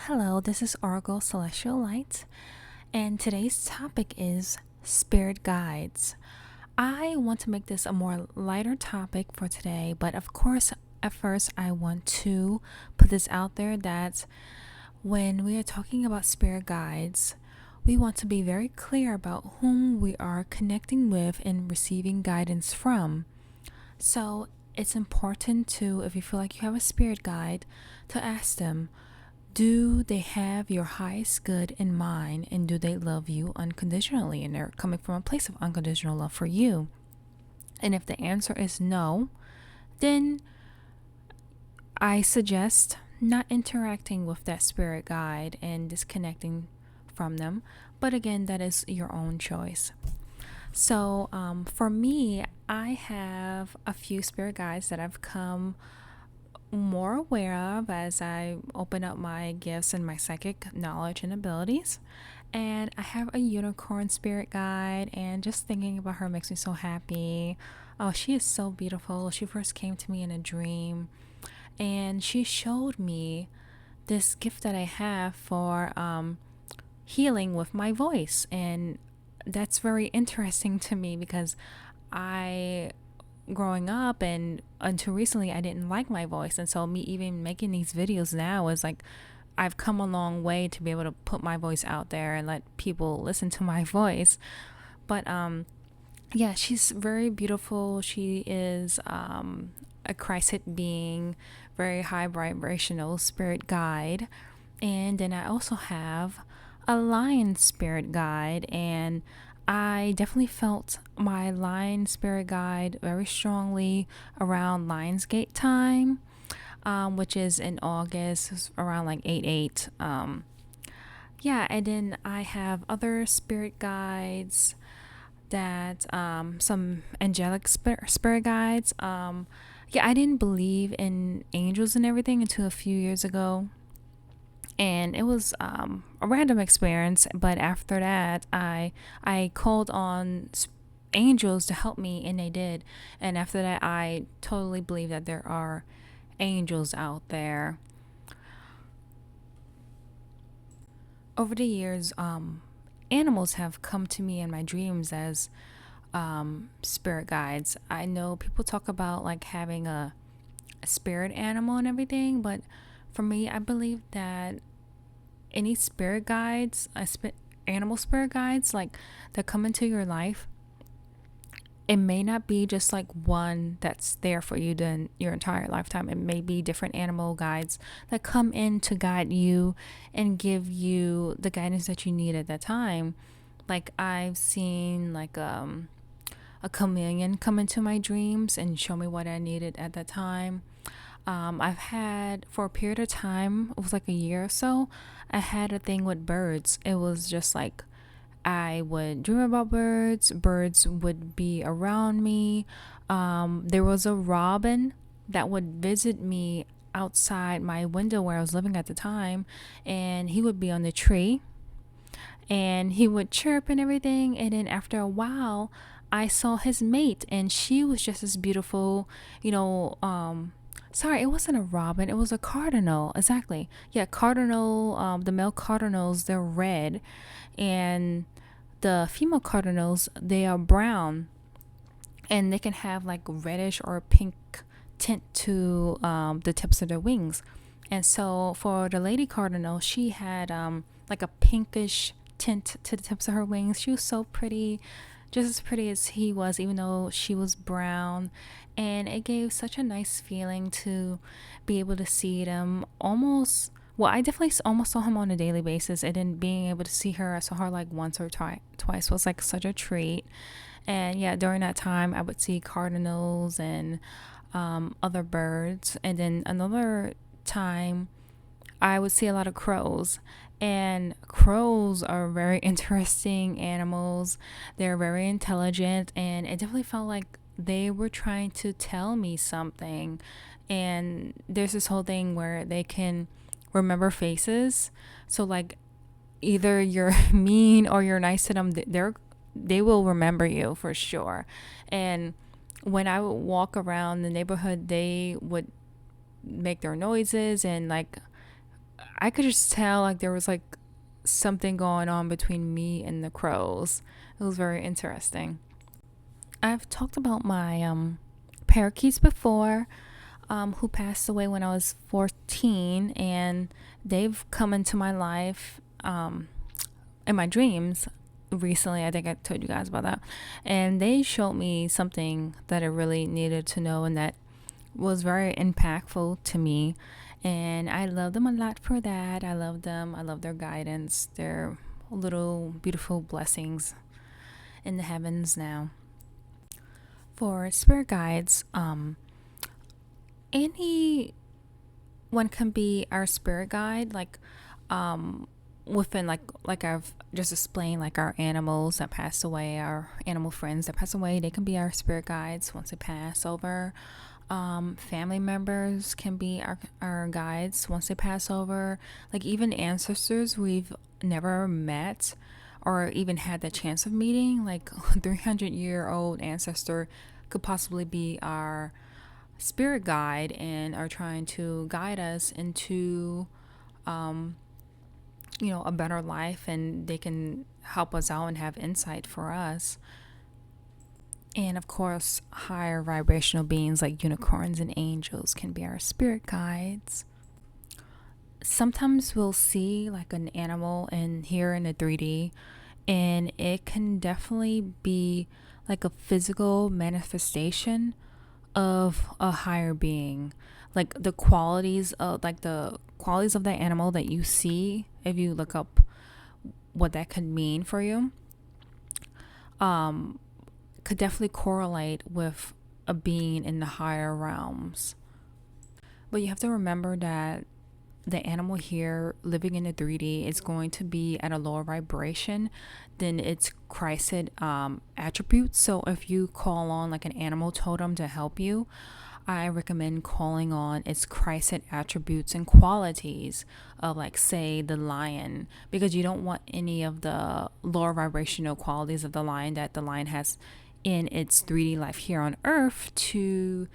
Hello, this is Oracle Celestial Light, and today's topic is spirit guides. I want to make this a more lighter topic for today, but of course, at first, I want to put this out there that when we are talking about spirit guides, we want to be very clear about whom we are connecting with and receiving guidance from. So, it's important to, if you feel like you have a spirit guide, to ask them, do they have your highest good in mind, and do they love you unconditionally, and they're coming from a place of unconditional love for you? And if the answer is no, then I suggest not interacting with that spirit guide and disconnecting from them. But again, that is your own choice. So for me, I have a few spirit guides that I've come more aware of as I open up my gifts and my psychic knowledge and abilities. And I have a unicorn spirit guide, and just thinking about her makes me so happy. Oh, she is so beautiful. She first came to me in a dream, and she showed me this gift that I have for healing with my voice. And that's very interesting to me because I growing up and until recently I didn't like my voice, and so me even making these videos now is like I've come a long way to be able to put my voice out there and let people listen to my voice. But yeah, she's very beautiful. She is a Christ being, very high vibrational spirit guide. And then I also have a lion spirit guide, and I definitely felt my lion spirit guide very strongly around Lionsgate time, which is in August, around like 8/8. Yeah, and then I have other spirit guides that some angelic spirit guides. Yeah, I didn't believe in angels and everything until a few years ago, and it was a random experience. But after that, I called on angels to help me, and they did. And after that, I totally believe that there are angels out there. Over the years, animals have come to me in my dreams as spirit guides. I know people talk about like having a spirit animal and everything, but for me, I believe that any spirit guides, animal spirit guides, like that come into your life, it may not be just like one that's there for you then your entire lifetime. It may be different animal guides that come in to guide you and give you the guidance that you need at that time. Like I've seen like a chameleon come into my dreams and show me what I needed at that time. I've had for a period of time, it was like a year or so, I had a thing with birds. It was just like I would dream about birds would be around me. There was a robin that would visit me outside my window where I was living at the time, and he would be on the tree and he would chirp and everything. And then after a while, I saw his mate, and she was just as beautiful, you know. Sorry, it wasn't a robin, it was a cardinal. Exactly. Yeah, cardinal. The male cardinals, they're red, and the female cardinals, they are brown, and they can have like reddish or pink tint to the tips of their wings. And so for the lady cardinal, she had like a pinkish tint to the tips of her wings. She was so pretty, just as pretty as he was, even though she was brown. And it gave such a nice feeling to be able to see them almost. Well, I definitely almost saw him on a daily basis, and then being able to see her, I saw her like once or twice was like such a treat. And yeah, during that time, I would see cardinals and other birds. And then another time, I would see a lot of crows. And crows are very interesting animals. They're very intelligent, and it definitely felt like they were trying to tell me something. And there's this whole thing where they can remember faces. So like either you're mean or you're nice to them, they will remember you for sure. And when I would walk around the neighborhood, they would make their noises, and like I could just tell like there was like something going on between me and the crows. It was very interesting. I've talked about my parakeets before, who passed away when I was 14, and they've come into my life in my dreams recently. I think I told you guys about that. And they showed me something that I really needed to know and that was very impactful to me. And I love them a lot for that. I love them. I love their guidance. They're little beautiful blessings in the heavens now. For spirit guides, anyone can be our spirit guide, like within like I've just explained, like our animals that pass away, our animal friends that pass away, they can be our spirit guides once they pass over. Family members can be our guides once they pass over. Like even ancestors we've never met or even had the chance of meeting, like a 300-year-old ancestor could possibly be our spirit guide and are trying to guide us into a better life, and they can help us out and have insight for us. And of course, higher vibrational beings like unicorns and angels can be our spirit guides. Sometimes we'll see like an animal and here in the 3D, and it can definitely be like a physical manifestation of a higher being. Like the qualities of the animal that you see, if you look up what that could mean for you, could definitely correlate with a being in the higher realms. But you have to remember that the animal here living in the 3D is going to be at a lower vibration than its Christed attributes. So if you call on like an animal totem to help you, I recommend calling on its Christed attributes and qualities of, like, say, the lion, because you don't want any of the lower vibrational qualities of the lion that the lion has in its 3D life here on earth to,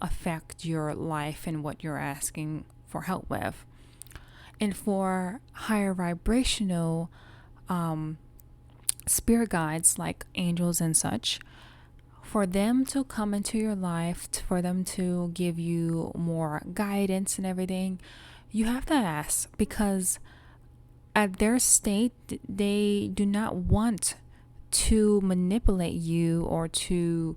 affect your life and what you're asking for help with. And for higher vibrational spirit guides like angels and such, for them to come into your life, for them to give you more guidance and everything, you have to ask, because at their state, they do not want to manipulate you or to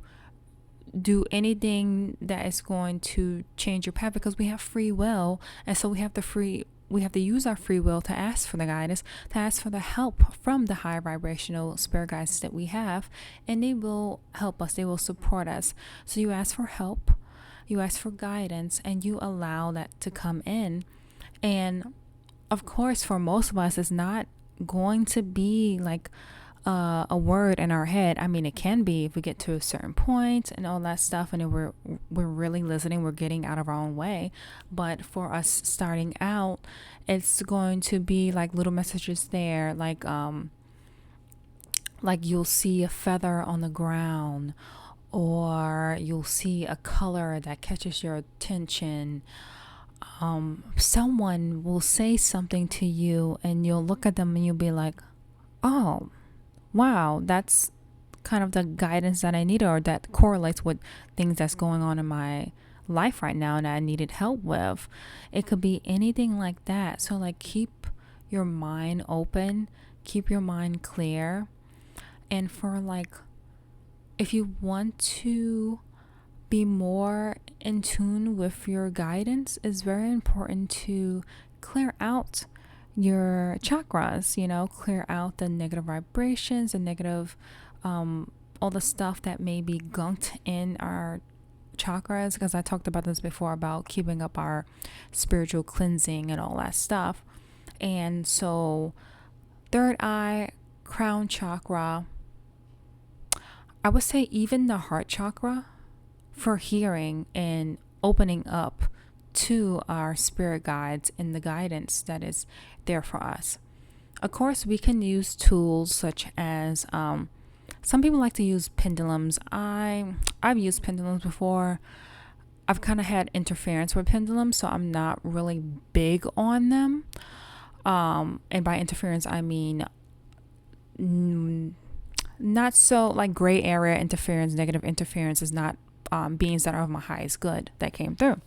do anything that is going to change your path, because we have free will, and so we have to use our free will to ask for the guidance, to ask for the help from the high vibrational spirit guides that we have, and they will help us, they will support us. So you ask for help, you ask for guidance, and you allow that to come in. And of course, for most of us, it's not going to be like a word in our head. I mean, it can be if we get to a certain point and all that stuff, and we're really listening, we're getting out of our own way. But for us starting out, it's going to be like little messages there, like you'll see a feather on the ground, or you'll see a color that catches your attention. Someone will say something to you, and you'll look at them and you'll be like, oh, wow, that's kind of the guidance that I need, or that correlates with things that's going on in my life right now and I needed help with. It could be anything like that. So like, keep your mind open, keep your mind clear. And for like, if you want to be more in tune with your guidance, it's very important to clear out your chakras, clear out the negative vibrations, the negative, all the stuff that may be gunked in our chakras, because I talked about this before about keeping up our spiritual cleansing and all that stuff. And so third eye, crown chakra, I would say even the heart chakra, for hearing and opening up to our spirit guides and the guidance that is there for us. Of course, we can use tools such as some people like to use pendulums. I've used pendulums before. I've kind of had interference with pendulums, so I'm not really big on them. And by interference, I mean not so like gray area interference, negative interference is not beings that are of my highest good that came through.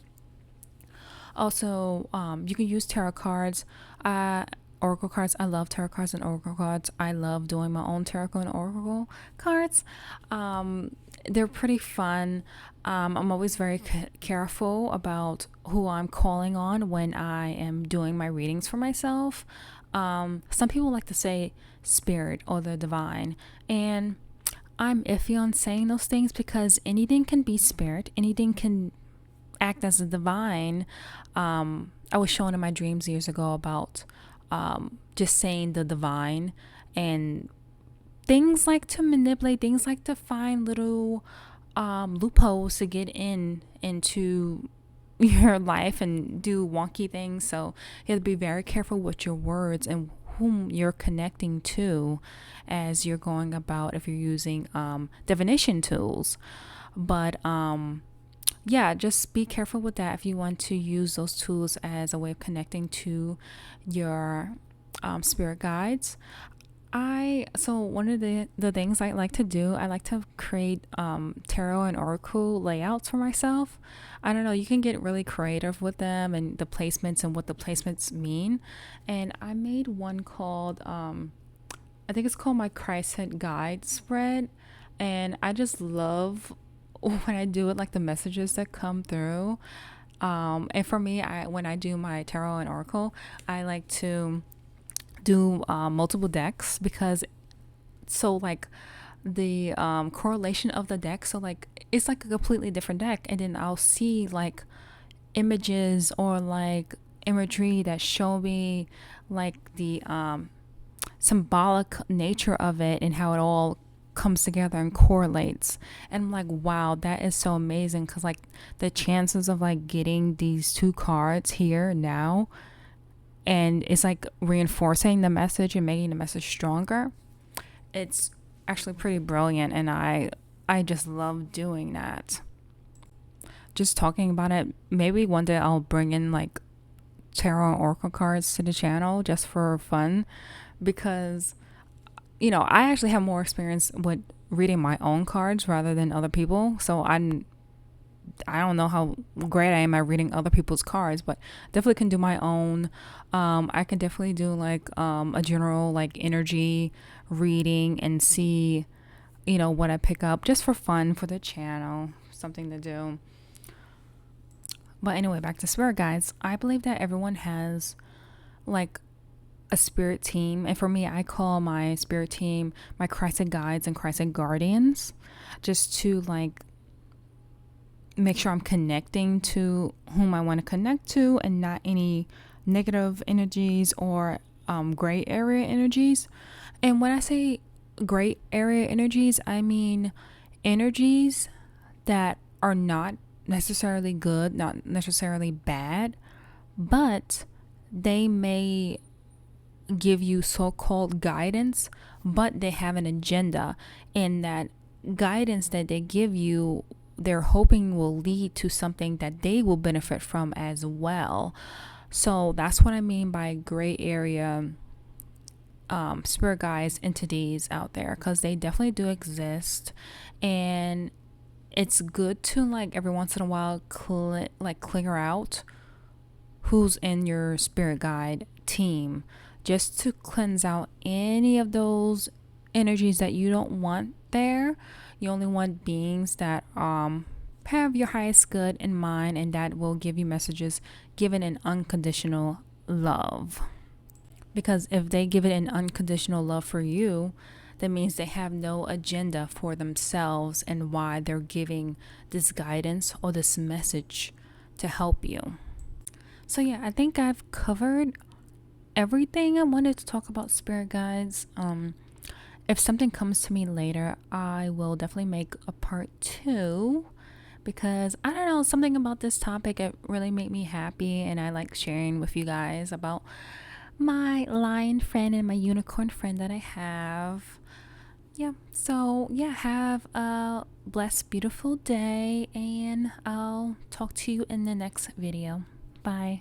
Also, you can use tarot cards, oracle cards. I love tarot cards and oracle cards. I love doing my own tarot and oracle cards. They're pretty fun. I'm always very careful about who I'm calling on when I am doing my readings for myself. Some people like to say spirit or the divine, and I'm iffy on saying those things because anything can be spirit, anything can act as a divine. I was shown in my dreams years ago about just saying the divine, and things like to manipulate, things like to find little loopholes to get into your life and do wonky things. So you have to be very careful with your words and whom you're connecting to as you're going about if you're using divination tools. But yeah, just be careful with that if you want to use those tools as a way of connecting to your spirit guides. So one of the things I like to do, I like to create tarot and oracle layouts for myself. I don't know, you can get really creative with them and the placements and what the placements mean. And I made one called I think it's called my Christhood Guide spread, and I just love when I do it, like the messages that come through. And for me, when I do my tarot and oracle, I like to do multiple decks because so like the correlation of the deck, so like it's like a completely different deck, and then I'll see like images or like imagery that show me like the symbolic nature of it and how it all comes together and correlates. And I'm like, wow, that is so amazing, because like the chances of like getting these two cards here now, and it's like reinforcing the message and making the message stronger, it's actually pretty brilliant. And I just love doing that. Just talking about it, maybe one day I'll bring in like tarot and oracle cards to the channel just for fun, because I actually have more experience with reading my own cards rather than other people. So I don't know how great I am at reading other people's cards, but definitely can do my own. I can definitely do like a general like energy reading and see, what I pick up just for fun for the channel, something to do. But anyway, back to spirit guides. I believe that everyone has like a spirit team, and for me, I call my spirit team my Christed guides and Christed guardians, just to like make sure I'm connecting to whom I want to connect to and not any negative energies or gray area energies. And when I say gray area energies, I mean energies that are not necessarily good, not necessarily bad, but they may give you so-called guidance, but they have an agenda, and that guidance that they give you, they're hoping will lead to something that they will benefit from as well. So that's what I mean by gray area spirit guides, entities out there, because they definitely do exist. And it's good to like every once in a while clear out who's in your spirit guide team, just to cleanse out any of those energies that you don't want there. You only want beings that have your highest good in mind, and that will give you messages given in unconditional love. Because if they give it an unconditional love for you, that means they have no agenda for themselves and why they're giving this guidance or this message to help you. So yeah, I think I've covered everything I wanted to talk about spirit guides. If something comes to me later, I will definitely make a part 2, because I don't know, something about this topic, it really made me happy, and I like sharing with you guys about my lion friend and my unicorn friend that I have. Yeah, so yeah, have a blessed, beautiful day, and I'll talk to you in the next video. Bye.